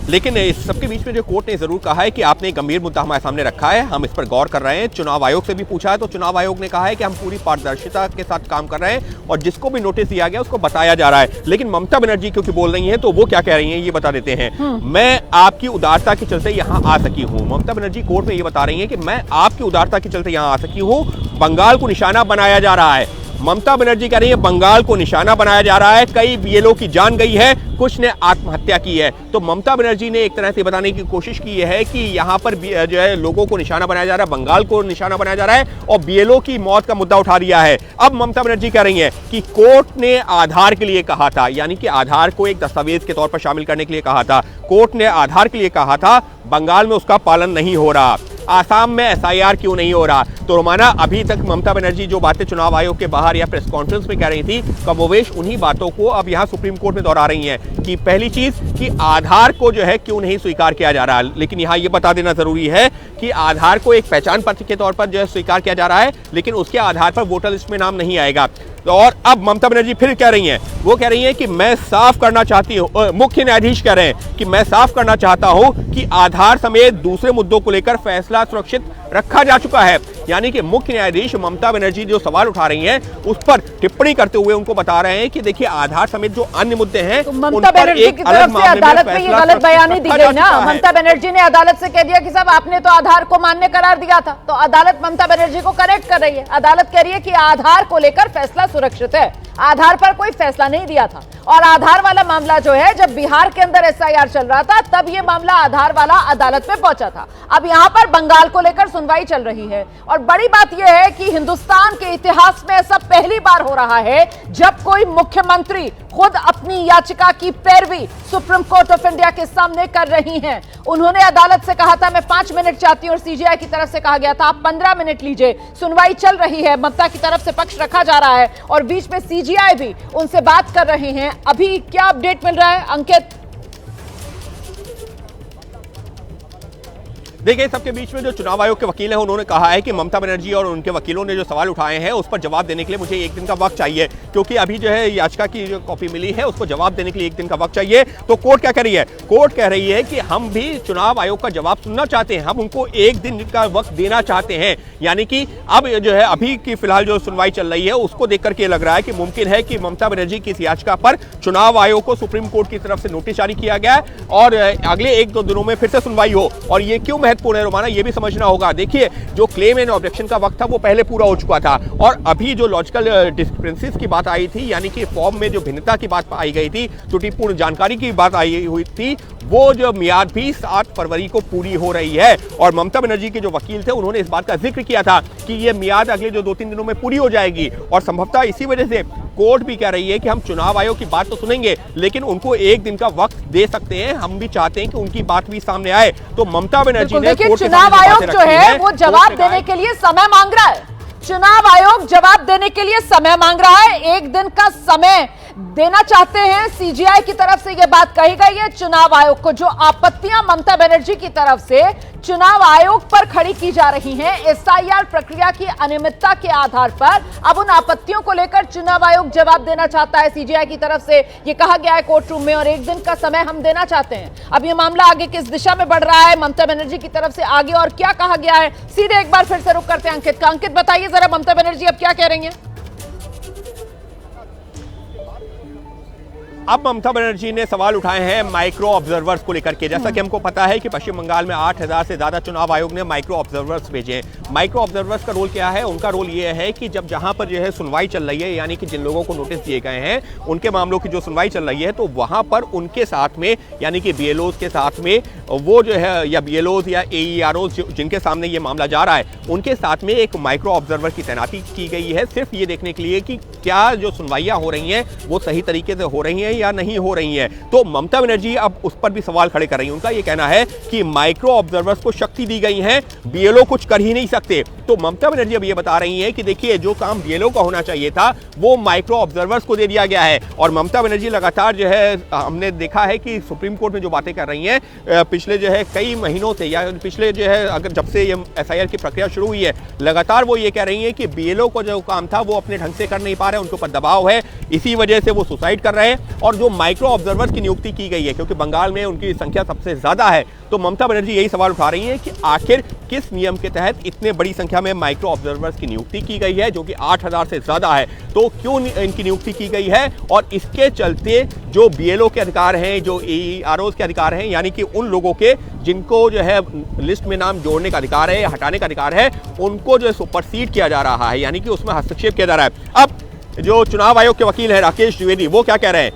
लेकिन इस सबके बीच में जो कोर्ट ने जरूर कहा है कि आपने एक गंभीर मुद्दा हमारे सामने रखा है, हम इस पर गौर कर रहे हैं। चुनाव आयोग से भी पूछा है तो चुनाव आयोग ने कहा है कि हम पूरी पारदर्शिता के साथ काम कर रहे हैं और जिसको भी नोटिस दिया गया उसको बताया जा रहा है। लेकिन ममता बनर्जी क्योंकि बोल रही हैं तो वो क्या कह रही हैं ये बता देते हैं। मैं आपकी उदारता के चलते यहाँ आ सकी हूँ। ममता बनर्जी कोर्ट में ये बता रही है कि मैं आपकी उदारता के चलते यहाँ आ सकी हूँ। बंगाल को निशाना बनाया जा रहा है। ममता बनर्जी कह रही है बंगाल को निशाना बनाया जा रहा है, कई बीएलओ की जान गई है, कुछ ने आत्महत्या की है। तो ममता बनर्जी ने एक तरह से बताने की कोशिश की है कि यहाँ पर जो है लोगों को निशाना बनाया जा रहा है, बंगाल को निशाना बनाया जा रहा है और बीएलओ की मौत का मुद्दा उठा दिया है। अब ममता बनर्जी कह रही है कि कोर्ट ने आधार के लिए कहा था, यानी कि आधार को एक दस्तावेज के तौर पर शामिल करने के लिए कहा था। कोर्ट ने आधार के लिए कहा था, बंगाल में उसका पालन नहीं हो रहा, आसाम में एसआईआर क्यों नहीं हो रहा। तो रोमाना अभी तक ममता बनर्जी जो बातें चुनाव आयोग के बाहर या प्रेस कॉन्फ्रेंस में कह रही थी, कमोवेश उन्हीं बातों को अब यहाँ सुप्रीम कोर्ट में दोहरा रही हैं कि पहली चीज कि आधार को जो है क्यों नहीं स्वीकार किया जा रहा है। लेकिन यहाँ ये बता देना जरूरी है कि आधार को एक पहचान पत्र के तौर पर जो है स्वीकार किया जा रहा है, लेकिन उसके आधार पर वोटर लिस्ट में नाम नहीं आएगा। और अब ममता बनर्जी फिर कह रही हैं, वो कह रही हैं कि मैं साफ करना चाहती हूँ, मुख्य न्यायाधीश कह रहे हैं कि मैं साफ करना चाहता हूँ कि आधार समेत दूसरे मुद्दों को लेकर फैसला सुरक्षित रखा जा चुका है। यानी कि मुख्य न्यायाधीश ममता बनर्जी जो सवाल उठा रही हैं उस पर टिप्पणी करते हुए उनको बता रहे हैं कि देखिए आधार समेत जो अन्य मुद्दे हैं तो ममता बनर्जी की तरफ से अदालत में ये गलत बयानी दी गई ना। ममता बनर्जी ने अदालत से कह दिया कि साहब आपने तो आधार को मान्य करार दिया था, तो अदालत ममता बनर्जी को करेक्ट कर रही है। अदालत कह रही है कि आधार को लेकर फैसला सुरक्षित है, आधार पर कोई फैसला नहीं दिया था। और आधार वाला मामला जो है, जब बिहार के अंदर एसआईआर चल रहा था तब ये मामला आधार वाला अदालत में पहुंचा था। अब यहां पर बंगाल को लेकर सुनवाई चल रही है। और बड़ी बात यह है कि हिंदुस्तान के इतिहास में ऐसा पहली बार हो रहा है जब कोई मुख्यमंत्री खुद अपनी याचिका की पैरवी सुप्रीम कोर्ट ऑफ इंडिया के सामने कर रही हैं। उन्होंने अदालत से कहा था मैं 5 मिनट चाहती हूं और सीजीआई की तरफ से कहा गया था आप 15 मिनट लीजिए। सुनवाई चल रही है, ममता की तरफ से पक्ष रखा जा रहा है और बीच में सीजीआई भी उनसे बात कर रहे हैं। अभी क्या अपडेट मिल रहा है अंकित? देखिए सबके बीच में जो चुनाव आयोग के वकील हैं उन्होंने कहा है कि ममता बनर्जी और उनके वकीलों ने जो सवाल उठाए हैं उस पर जवाब देने के लिए मुझे 1 दिन का वक्त चाहिए, क्योंकि अभी जो है याचिका की जो कॉपी मिली है उसको जवाब देने के लिए 1 दिन का वक्त चाहिए। तो कोर्ट क्या कह रही है? कोर्ट कह रही है कि हम भी चुनाव आयोग का जवाब सुनना चाहते हैं, हम उनको 1 दिन का वक्त देना चाहते हैं। यानी कि अब जो है अभी की फिलहाल जो सुनवाई चल रही है उसको देख करके लग रहा है कि मुमकिन है कि ममता बनर्जी की इस याचिका पर चुनाव आयोग को सुप्रीम कोर्ट की तरफ से नोटिस जारी किया गया है और अगले 1-2 दिनों में फिर से सुनवाई हो। और ये क्यों महत्वपूर्ण है रोमाना, ये भी समझना होगा। देखिए, जो क्लेम एंड ऑब्जेक्शन का वक्त था वो पहले पूरा हो चुका था, और अभी जो लॉजिकल डिस्क्रिपेंसीज की बात आई थी, यानी कि फॉर्म में जो भिन्नता की बात आई गई थी, त्रुटिपूर्ण जानकारी की बात आई हुई थी, वो जो मियाद भी 7 फरवरी को पूरी हो रही है। और ममता बनर्जी के जो वकील थे उन्होंने इस बात का जिक्र किया था कि ये मियाद अगले जो 2-3 दिनों में पूरी हो जाएगी, और संभवतः इसी वजह से कोर्ट भी कह रही है कि हम चुनाव आयोग की बात तो सुनेंगे, लेकिन उनको 1 दिन का वक्त दे सकते हैं। हम भी चाहते हैं कि उनकी बात भी सामने आए। तो ममता बनर्जी ने चुनाव आयोग जो है वो जवाब देने के लिए समय मांग रहा है। चुनाव आयोग जवाब देने के लिए समय मांग रहा है, 1 दिन का समय देना चाहते हैं। सीजीआई की तरफ से यह बात कही गई है चुनाव आयोग को। जो आपत्तियां ममता बनर्जी की तरफ से चुनाव आयोग पर खड़ी की जा रही हैं, एसआईआर प्रक्रिया की अनियमितता के आधार पर, अब उन आपत्तियों को लेकर चुनाव आयोग जवाब देना चाहता है। सीजीआई की तरफ से यह कहा गया है कोर्ट रूम में, और 1 दिन का समय हम देना चाहते हैं। अब यह मामला आगे किस दिशा में बढ़ रहा है, ममता बनर्जी की तरफ से आगे और क्या कहा गया है, सीधे एक बार फिर से रुक करते हैं अंकित का। अंकित, बताइए जरा, ममता बनर्जी अब क्या कह रही हैं? अब ममता बनर्जी ने सवाल उठाए हैं माइक्रो ऑब्जर्वर्स को लेकर के। जैसा कि हमको पता है कि पश्चिम बंगाल में 8000 से ज्यादा चुनाव आयोग ने माइक्रो ऑब्जर्वर्स भेजे हैं। माइक्रो ऑब्जर्वर्स का रोल क्या है? उनका रोल ये है कि जहां पर जो है सुनवाई चल रही है, यानी कि जिन लोगों को नोटिस दिए गए हैं उनके मामलों की जो सुनवाई चल रही है, तो वहां पर उनके साथ में, यानी कि बीएलओज के साथ में, वो जो है या बीएलओज या एईआरओज जिनके सामने ये मामला जा रहा है, उनके साथ में एक माइक्रो ऑब्जर्वर की तैनाती की गई है, सिर्फ ये देखने के लिए कि क्या जो सुनवाइयां हो रही हैं वो सही तरीके से हो रही हैं या नहीं हो रही हैं। तो ममता बनर्जी अब उस पर भी सवाल खड़े कर रही हैं। उनका ये कहना है कि माइक्रो ऑब्जर्वर्स को शक्ति दी गई है, बीएलओ कुछ कर ही नहीं सकते। तो ममता बनर्जी अब ये बता रही हैं कि देखिए, जो काम बीएलओ का होना चाहिए था वो माइक्रो ऑब्जर्वर्स को दे दिया गया है। और ममता बनर्जी लगातार जो है, हमने देखा है कि सुप्रीम कोर्ट में जो बातें कर रही हैं पिछले जो है कई महीनों से, या पिछले जो है अगर जब से ये एसआईआर की प्रक्रिया शुरू हुई है, लगातार वो ये कह रही हैं कि बीएलओ को जो काम था वो अपने ढंग से कर नहीं पा रहे, उनके ऊपर दबाव है, इसी वजह से वो सुसाइड कर रहे हैं। और जो माइक्रो ऑब्जर्वर्स की नियुक्ति की गई है, क्योंकि बंगाल में उनकी संख्या सबसे ज्यादा है, तो ममता बनर्जी यही सवाल उठा रही हैं कि आखिर किस नियम के तहत इतने बड़ी संख्या में माइक्रो ऑब्जर्वर्स की नियुक्ति की गई है, जो कि 8000 से ज्यादा है। तो क्यों इनकी नियुक्ति की गई है, और इसके चलते जो बीएलओ के अधिकार हैं, जो एईआरओज के अधिकार हैं, यानी कि उन लोगों के जिनको जो है लिस्ट में नाम जोड़ने का अधिकार है या हटाने का अधिकार है, उनको जो है सुपरसीड किया जा रहा है, यानी कि उसमें हस्तक्षेप किया जा रहा है। अब जो चुनाव आयोग के वकील है राकेश द्विवेदी, वो क्या कह रहे हैं?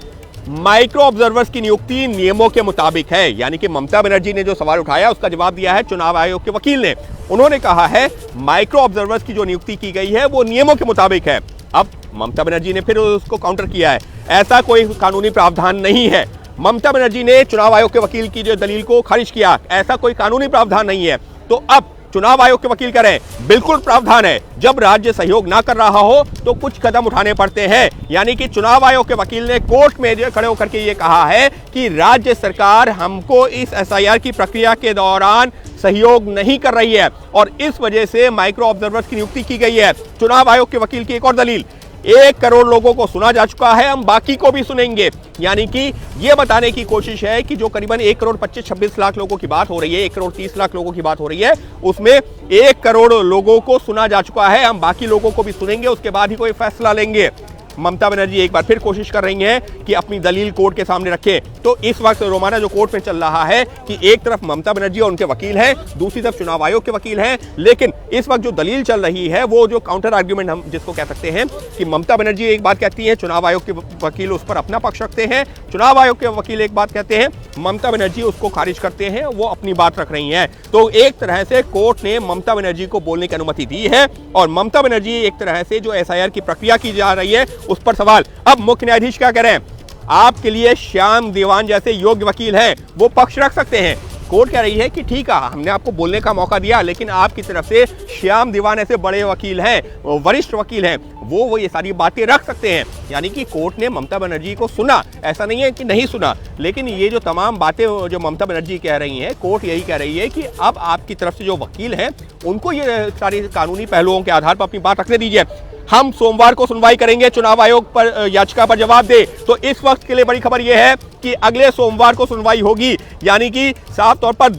माइक्रो ऑब्जर्वर्स की नियुक्ति नियमों के मुताबिक है। यानी कि ममता बनर्जी ने जो सवाल उठाया उसका जवाब दिया है चुनाव आयोग के वकील ने। उन्होंने कहा है माइक्रो ऑब्जर्वर्स की जो नियुक्ति की गई है वो नियमों के मुताबिक है। अब ममता बनर्जी ने फिर उसको काउंटर किया है, ऐसा कोई कानूनी प्रावधान नहीं है। ममता बनर्जी ने चुनाव आयोग के वकील की जो दलील को खारिज किया, ऐसा कोई कानूनी प्रावधान नहीं है। तो अब चुनाव आयोग के वकील कह रहे हैं बिल्कुल प्रावधान है, जब राज्य सहयोग ना कर रहा हो तो कुछ कदम उठाने पड़ते हैं। यानी कि चुनाव आयोग के वकील ने कोर्ट में खड़े होकर के ये कहा है कि राज्य सरकार हमको इस एसआईआर की प्रक्रिया के दौरान सहयोग नहीं कर रही है, और इस वजह से माइक्रो ऑब्जर्वर्स की नियुक्ति की गई है। चुनाव आयोग के वकील की एक और दलील, 1 करोड़ लोगों को सुना जा चुका है, हम बाकी को भी सुनेंगे। यानी कि ये बताने की कोशिश है कि जो करीबन 1 करोड़ 25-26 लाख लोगों की बात हो रही है, 1 करोड़ 30 लाख लोगों की बात हो रही है, उसमें 1 करोड़ लोगों को सुना जा चुका है, हम बाकी लोगों को भी सुनेंगे, उसके बाद ही कोई फैसला लेंगे। ममता बनर्जी एक बार फिर कोशिश कर रही हैं कि अपनी दलील कोर्ट के सामने रखें। तो इस वक्त रोमाना जो कोर्ट में चल रहा है कि एक तरफ ममता बनर्जी और उनके वकील हैं, दूसरी तरफ चुनाव आयोग के वकील हैं, लेकिन इस वक्त जो दलील चल रही है वो जो काउंटर आर्ग्यूमेंट हम जिसको कह सकते हैं कि ममता बनर्जी एक बात कहती है, चुनाव आयोग के वकील उस पर अपना पक्ष रखते हैं, चुनाव आयोग के वकील एक बात कहते हैं, ममता बनर्जी उसको खारिज करते हैं, वो अपनी बात रख रही हैं। तो एक तरह से कोर्ट ने ममता बनर्जी को बोलने की अनुमति दी है, और ममता बनर्जी एक तरह से जो एसआईआर की प्रक्रिया की जा रही है उस पर सवाल। अब मुख्य न्यायाधीश क्या कह रहे हैं? आपके लिए श्याम दीवान जैसे योग्य वकील हैं, वो पक्ष रख सकते हैं। कोर्ट कह रही है कि ठीक है, हमने आपको बोलने का मौका दिया, लेकिन आपकी तरफ से श्याम दीवान ऐसे बड़े वकील हैं, वरिष्ठ वकील हैं, वो ये सारी बातें रख सकते हैं। यानी कि कोर्ट ने ममता बनर्जी को सुना, ऐसा नहीं है कि नहीं सुना, लेकिन ये जो तमाम बातें जो ममता बनर्जी कह रही हैं, कोर्ट यही कह रही है कि अब आपकी तरफ से जो वकील हैं उनको ये सारी कानूनी पहलुओं के आधार पर अपनी बात रखने दीजिए। हम सोमवार को सुनवाई करेंगे, चुनाव आयोग पर याचिका पर जवाब दे। तो इस वक्त के लिए बड़ी खबर यह है जिसकी अगले सोमवार को सुनवाई होगी, यानी कि साफ तौर पर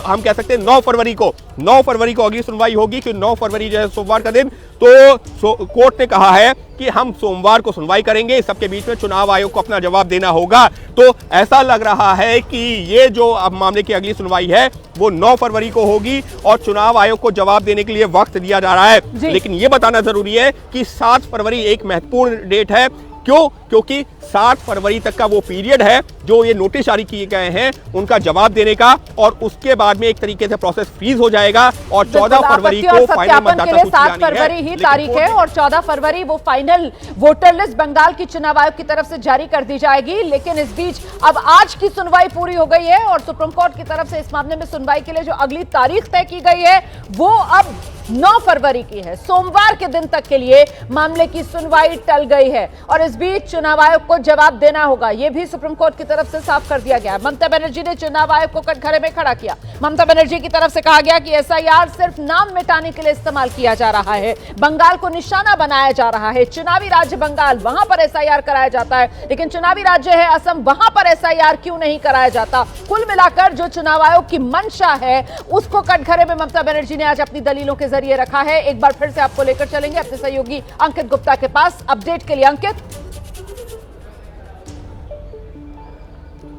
हम कह सकते हैं 9 फरवरी को अगली सुनवाई होगी, कि 9 फरवरी जो है सोमवार का दिन। तो कोर्ट ने कहा है कि हम सोमवार को सुनवाई करेंगे, इस सबके बीच में चुनाव आयोग को अपना जवाब देना होगा। तो ऐसा लग रहा है कि ये जो अब मामले की अगली सुनवाई है वो 9 फरवरी को होगी और चुनाव आयोग को जवाब देने के लिए वक्त दिया जा रहा है। लेकिन ये बताना जरूरी है कि 7 फरवरी एक महत्वपूर्ण डेट है। क्यों? क्योंकि 7 फरवरी तक का वो पीरियड है जो ये नोटिस जारी किए गए हैं उनका जवाब देने का, और उसके बाद में एक तरीके से प्रोसेस फ्रीज हो जाएगा और 14 फरवरी को फाइनल मतदाता सूची 7 फरवरी ही तारीख है और 14 फरवरी वो फाइनल वोटर लिस्ट बंगाल की चुनाव आयोग की तरफ से जारी कर दी जाएगी। लेकिन इस बीच अब आज की सुनवाई पूरी हो गई है और सुप्रीम कोर्ट की तरफ से इस मामले में सुनवाई के लिए जो अगली तारीख तय की गई है वो अब 9 फरवरी की है। सोमवार के दिन तक के लिए मामले की सुनवाई टल गई है और इस बीच चुनाव आयोग को जवाब देना होगा, यह भी सुप्रीम कोर्ट की तरफ से साफ कर दिया गया। ममता बनर्जी ने चुनाव आयोग को कटघरे में खड़ा किया। ममता बनर्जी की तरफ से कहा गया कि एसआईआर सिर्फ नाम मिटाने के लिए इस्तेमाल किया जा रहा है, बंगाल को निशाना बनाया जा रहा है। चुनावी राज्य बंगाल, वहां पर एसआईआर कराया जाता है, लेकिन चुनावी राज्य है असम, वहां पर एसआईआर क्यों नहीं कराया जाता। कुल मिलाकर जो चुनाव आयोग की मंशा है उसको कटघरे में ममता बनर्जी ने आज अपनी दलीलों के जरिए रखा है। एक बार फिर से आपको लेकर चलेंगे अपने सहयोगी अंकित गुप्ता के पास अपडेट के लिए। अंकित,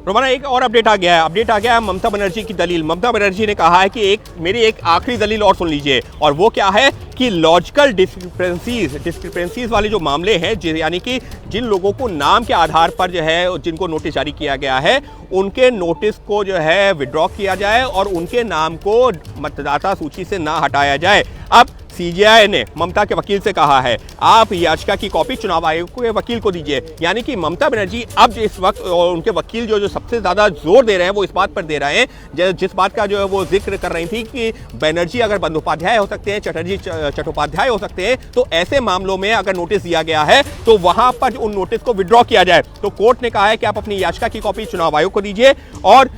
रोमाना एक और अपडेट आ गया है ममता बनर्जी की दलील। ममता बनर्जी ने कहा है कि मेरी एक आखिरी दलील और सुन लीजिए, और वो क्या है कि लॉजिकल डिस्क्रिपेंसीज वाले जो मामले हैं, यानी कि जिन लोगों को नाम के आधार पर जो है जिनको नोटिस जारी किया गया है उनके नोटिस को जो है विड्रॉ किया जाए और उनके नाम को मतदाता सूची से ना हटाया जाए। अब सीजेआई ने ममता के वकील से कहा है आप याचिका की कॉपी चुनाव आयोग के वकील को दीजिए। यानी कि ममता बनर्जी अब इस वक्त और उनके वकील जो सबसे ज्यादा जोर दे रहे हैं वो इस बात पर दे रहे हैं, जिस बात का जो है वो जिक्र कर रही थी कि बनर्जी अगर बंदोपाध्याय हो सकते हैं, चटर्जी चट्टोपाध्याय हो सकते हैं, तो ऐसे मामलों में अगर नोटिस दिया गया है तो वहां पर उन नोटिस को विड्रॉ किया जाए। तो कोर्ट ने कहा है कि आप अपनी याचिका की कॉपी चुनाव आयोग को दीजिए। और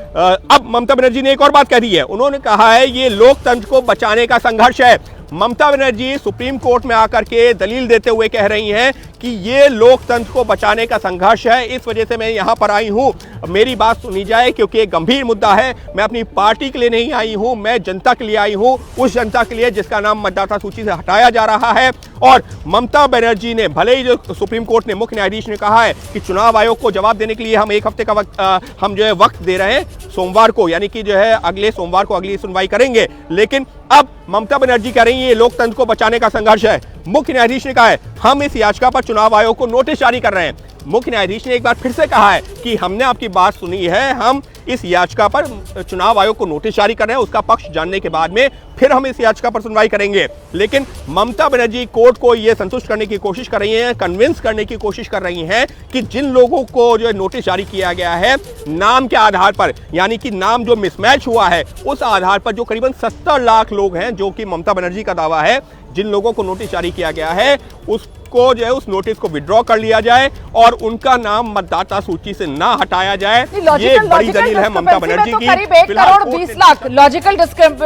अब ममता बनर्जी ने एक और बात कह दी है, उन्होंने कहा है ये लोकतंत्र को बचाने का संघर्ष है। ममता बनर्जी सुप्रीम कोर्ट में आकर के दलील देते हुए कह रही हैं कि ये लोकतंत्र को बचाने का संघर्ष है, इस वजह से मैं यहां पर आई हूं, मेरी बात सुनी जाए क्योंकि एक गंभीर मुद्दा है। मैं अपनी पार्टी के लिए नहीं आई हूं, मैं जनता के लिए आई हूं, उस जनता के लिए जिसका नाम मतदाता सूची से हटाया जा रहा है। और ममता बनर्जी ने भले ही जो सुप्रीम कोर्ट ने मुख्य न्यायाधीश ने कहा है कि चुनाव आयोग को जवाब देने के लिए हम 1 हफ्ते का हम जो है वक्त दे रहे हैं, सोमवार को यानी कि जो है अगले सोमवार को अगली सुनवाई करेंगे, लेकिन अब ममता बनर्जी कह रही है ये लोकतंत्र को बचाने का संघर्ष है। मुख्य न्यायाधीश ने कहा है हम इस याचिका पर चुनाव आयोग को नोटिस जारी कर रहे हैं। मुख्य न्यायाधीश ने एक बार फिर से कहा है कि हमने आपकी बात सुनी है, हम इस याचिका पर चुनाव आयोग को नोटिस जारी कर रहे हैं, उसका पक्ष जानने के बाद में फिर हम इस याचिका पर सुनवाई करेंगे। लेकिन ममता बनर्जी कोर्ट को यह संतुष्ट करने की कोशिश कर रही हैं, कन्विंस करने की कोशिश कर रही हैं कि जिन लोगों को जो नोटिस जारी किया गया है नाम के आधार पर, यानी कि नाम जो मिसमैच हुआ है उस आधार पर, जो करीबन 70 लाख लोग हैं, जो कि ममता बनर्जी का दावा है, जिन लोगों को नोटिस जारी किया गया है उसको जो है उस नोटिस को विड्रॉ कर लिया जाए और उनका नाम मतदाता सूची से ना हटाया जाए। ये बड़ी दलील है ममता बनर्जी की। करीब 1 करोड़ 20 लाख लॉजिकल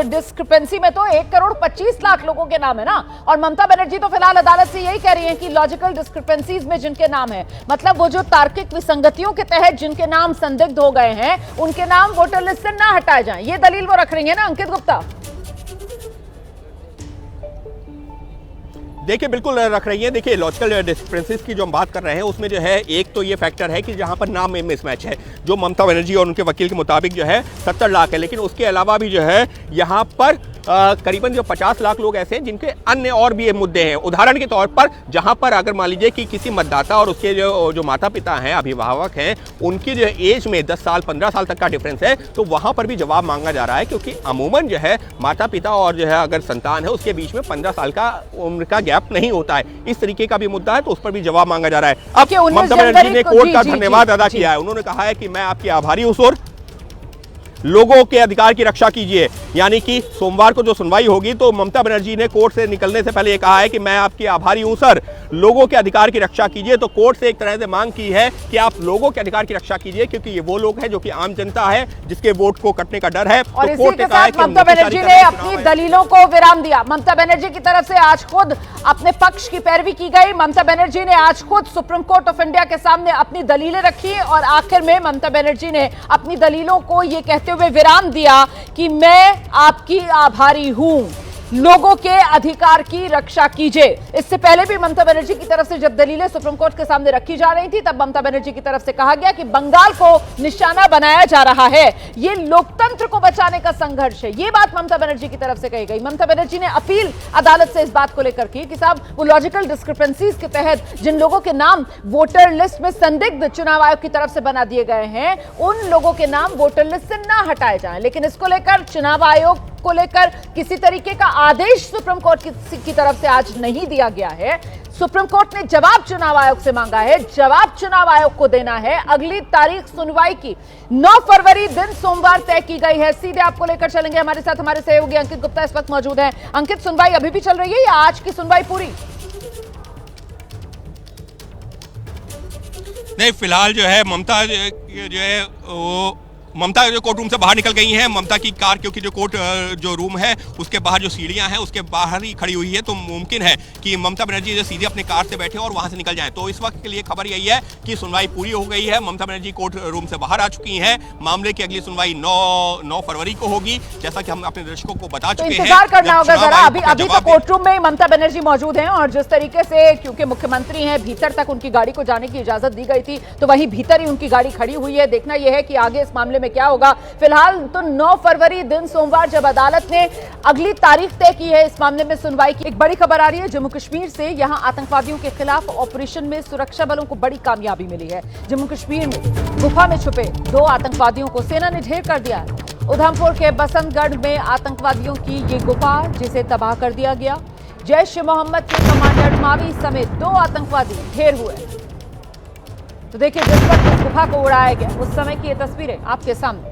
डिस्क्रिपेंसी में तो 1 करोड़ 25 लाख लोगों के नाम है ना, और ममता बनर्जी तो फिलहाल अदालत से यही कह रही है कि लॉजिकल डिस्क्रिपेंसीज में जिनके नाम है, मतलब वो जो तार्किक विसंगतियों के तहत जिनके नाम संदिग्ध हो गए हैं उनके नाम वोटर लिस्ट से ना हटाए जाएं, ये दलील वो रख रही है ना अंकित गुप्ता? देखिए बिल्कुल रख रही है। देखिए लॉजिकल डिस्क्रिपेंसीज की जो हम बात कर रहे हैं उसमें जो है एक तो ये फैक्टर है कि जहां पर नाम में मिसमैच है, जो ममता बनर्जी और उनके वकील के मुताबिक जो है 70 लाख है, लेकिन उसके अलावा भी जो है यहाँ पर करीबन जो 50 लाख लोग ऐसे हैं जिनके अन्य और भी ये मुद्दे हैं। उदाहरण के तौर पर जहां पर अगर मान लीजिए कि किसी मतदाता और उसके जो माता पिता हैं, अभिभावक हैं, उनकी जो एज में 10 साल 15 साल तक का डिफरेंस है, तो वहां पर भी जवाब मांगा जा रहा है, क्योंकि अमूमन जो है माता पिता और जो है अगर संतान है उसके बीच में 15 साल का उम्र का गैप नहीं होता है। इस तरीके का भी मुद्दा है, तो उस पर भी जवाब मांगा जा रहा है। अब ममता बनर्जी ने कोर्ट का धन्यवाद अदा किया है। उन्होंने कहा है कि मैं आपकी आभारी हूं सर, लोगों के अधिकार की रक्षा कीजिए। यानी कि सोमवार को जो सुनवाई होगी तो ममता बनर्जी ने कोर्ट से निकलने से पहले कहा है कि मैं आपकी आभारी हूं सर, लोगों के अधिकार की रक्षा कीजिए। तो कोर्ट से एक तरह से मांग की है कि आप लोगों के अधिकार की रक्षा कीजिए, क्योंकि ये वो लोग हैं जो कि आम जनता है, जिसके वोट को कटने का डर है। और तो इसी कोर्ट के ने कहा है साथ कि ममता बनर्जी ने अपनी दलीलों को विराम दिया। ममता बनर्जी की तरफ से आज खुद अपने पक्ष की पैरवी की गई। ममता बनर्जी ने आज खुद सुप्रीम कोर्ट ऑफ इंडिया के सामने अपनी दलीलें रखी और आखिर में ममता बनर्जी ने अपनी दलीलों को यह कहते हुए विराम दिया कि मैं आपकी आभारी हूं, लोगों के अधिकार की रक्षा कीजिए। इससे पहले भी ममता बनर्जी की तरफ से जब दलीलें सुप्रीम कोर्ट के सामने रखी जा रही थी, तब ममता बनर्जी की तरफ से कहा गया कि बंगाल को निशाना बनाया जा रहा है, ये लोकतंत्र को बचाने का संघर्ष है। ये बात ममता बनर्जी की तरफ से कही गई। ममता बनर्जी ने अपील अदालत से इस बात को लेकर की कि साहब वो लॉजिकल डिस्क्रिपेंसीज के तहत जिन लोगों के नाम वोटर लिस्ट में संदिग्ध चुनाव आयोग की तरफ से बना दिए गए हैं, उन लोगों के नाम वोटर लिस्ट से ना हटाए जाएं। लेकिन इसको लेकर चुनाव आयोग को लेकर किसी तरीके का आदेश सुप्रीम कोर्ट की तरफ से आज नहीं दिया गया है। सुप्रीम कोर्ट ने जवाब चुनाव आयोग से मांगा है, जवाब चुनाव आयोग को देना है। अगली तारीख सुनवाई की 9 फरवरी दिन सोमवार तय की गई है। सीधे आपको लेकर चलेंगे, हमारे साथ हमारे सहयोगी अंकित गुप्ता इस वक्त मौजूद हैं। अंकित, सुनवाई अभी भी चल रही है या आज की सुनवाई पूरी? नहीं, फिलहाल जो है ममता जो है वो ममता जो कोर्ट रूम से बाहर निकल गई हैं। ममता की कार, क्योंकि जो कोर्ट जो रूम है उसके बाहर जो सीढ़ियां हैं उसके बाहर ही खड़ी हुई है, तो मुमकिन है कि ममता बनर्जी जो सीधे अपने कार से बैठे और वहां से निकल जाएं। तो इस वक्त के लिए खबर यही है कि सुनवाई पूरी हो गई है। ममता बनर्जी कोर्ट रूम से बाहर आ चुकी हैं। मामले की अगली सुनवाई 9 फरवरी को होगी, जैसा कि हम अपने दर्शकों को बता चुके हैं। इंतजार करना होगा जरा। अभी तो कोर्ट रूम में ममता बनर्जी मौजूद हैं और जिस तरीके से, क्योंकि मुख्यमंत्री हैं, भीतर तक उनकी गाड़ी को जाने की इजाजत दी गई थी, तो वहीं भीतर ही उनकी गाड़ी खड़ी हुई है। देखना यह है कि आगे इस मामले में क्या होगा। फिलहाल तो 9 फरवरी दिन सोमवार जब अदालत ने अगली तारीख तय की है इस मामले में सुनवाई की। एक बड़ी खबर आ रही है जम्मू कश्मीर से। यहां आतंकवादियों के खिलाफ ऑपरेशन में सुरक्षा बलों को बड़ी कामयाबी मिली है। जम्मू कश्मीर में गुफा में छुपे 2 आतंकवादियों को सेना ने ढेर कर दिया है। उधमपुर के बसंतगढ़ में आतंकवादियों की ये गुफा, जिसे तबाह कर दिया गया। जैश ए मोहम्मद के कमांडर मावी समेत 2 आतंकवादी ढेर हुए। तो देखिए, जिस वक्त इस गुफा को उड़ाया गया उस समय की ये तस्वीरें आपके सामने।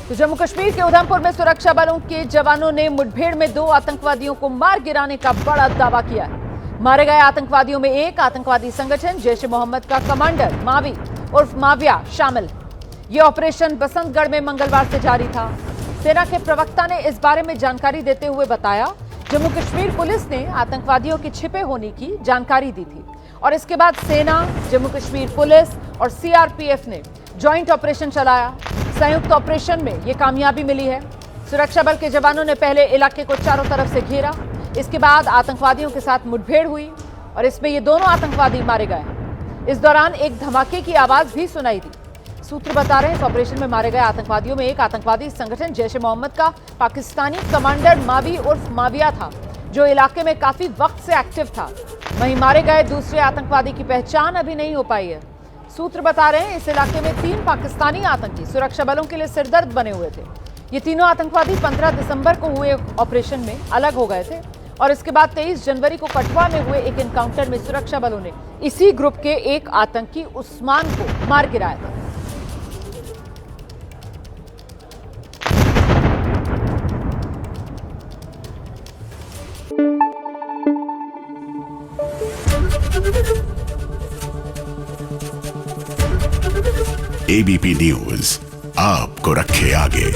तो जम्मू कश्मीर के उधमपुर में सुरक्षा बलों के जवानों ने मुठभेड़ में 2 आतंकवादियों को मार गिराने का बड़ा दावा किया है। मारे गए आतंकवादियों में एक आतंकवादी संगठन जैश ए मोहम्मद का कमांडर मावी उर्फ माविया शामिल है। यह ऑपरेशन बसंतगढ़ में मंगलवार से जारी था। सेना के प्रवक्ता ने इस बारे में जानकारी देते हुए बताया, जम्मू कश्मीर पुलिस ने आतंकवादियों के छिपे होने की जानकारी दी थी और इसके बाद सेना, जम्मू कश्मीर पुलिस और सीआरपीएफ ने ज्वाइंट ऑपरेशन चलाया। संयुक्त ऑपरेशन में ये कामयाबी मिली है। सुरक्षा बल के जवानों ने पहले इलाके को चारों तरफ से घेरा, इसके बाद आतंकवादियों के साथ मुठभेड़ हुई और इसमें ये दोनों आतंकवादी मारे गए। इस दौरान एक धमाके की आवाज भी सुनाई दी। सूत्र बता रहे हैं इस ऑपरेशन में मारे गए आतंकवादियों में एक आतंकवादी संगठन जैश ए मोहम्मद का पाकिस्तानी कमांडर मावी उर्फ माविया था, जो इलाके में काफी वक्त से एक्टिव था। वहीं मारे गए दूसरे आतंकवादी की पहचान अभी नहीं हो पाई है। सूत्र बता रहे हैं इस इलाके में 3 पाकिस्तानी आतंकी सुरक्षा बलों के लिए सिरदर्द बने हुए थे। ये तीनों आतंकवादी 15 दिसंबर को हुए ऑपरेशन में अलग हो गए थे और इसके बाद 23 जनवरी को कठुआ में हुए एक एनकाउंटर में सुरक्षा बलों ने इसी ग्रुप के एक आतंकी उस्मान को मार गिराया था। एबीपी न्यूज आपको रखे आगे।